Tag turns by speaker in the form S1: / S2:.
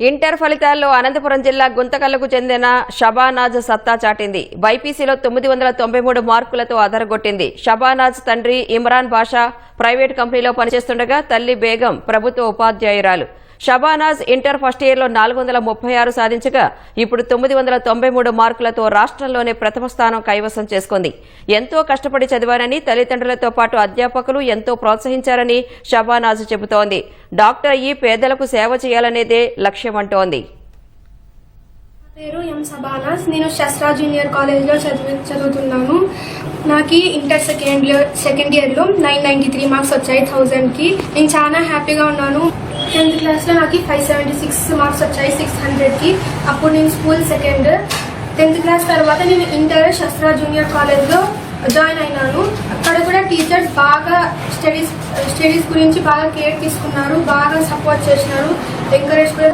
S1: Inter ఫలితాల్లో అనంతపురం జిల్లా గుంతకల్లుకు చెందిన షబానాజ్ సత్తా చాటింది. బైపీసీలో 993 మార్కులతో అదరగొట్టింది. షబానాజ్ తండ్రి ఇమ్రాన్ బాషా ప్రైవేట్ కంపెనీలో పనిచేస్తుండగా తల్లి బేగం ప్రభుత్వ ఉపాధ్యాయురాలు. షబానాజ్ ఇంటర్ ఫస్ట్ ఇయర్లో 436 సాధించగా ఇప్పుడు 993 మార్కులతో రాష్ట్రంలోనే ప్రథమ స్థానం కైవసం చేసుకుంది. ఎంతో కష్టపడి చదివానని తల్లిదండ్రులతో పాటు అధ్యాపకులు ఎంతో ప్రోత్సహించారని షబానాజ్ చెబుతోంది. డాక్టర్ అయ్యి పేదలకు సేవ చేయాలనేదే లక్ష్యమంటోంది.
S2: పేరు ఎం షబానాజ్. నేను శస్త్రా జూనియర్ కాలేజ్లో చదువుతున్నాను. నాకు ఇంటర్ సెకండ్ ఇయర్లో 993 మార్క్స్ వచ్చాయి 1000కి. నేను చాలా హ్యాపీగా ఉన్నాను. 10th క్లాస్లో నాకు 576 మార్క్స్ వచ్చాయి 600కి. అప్పుడు నేను స్కూల్ సెకండ్. 10th క్లాస్ తర్వాత నేను ఇంటర్ శస్త్రా జూనియర్ కాలేజ్లో జాయిన్ అయినాను. అక్కడ కూడా టీచర్స్ బాగా స్టడీస్ గురించి బాగా కేర్ తీసుకున్నారు, బాగా సపోర్ట్ చేసినారు, ఎంకరేజ్ కూడా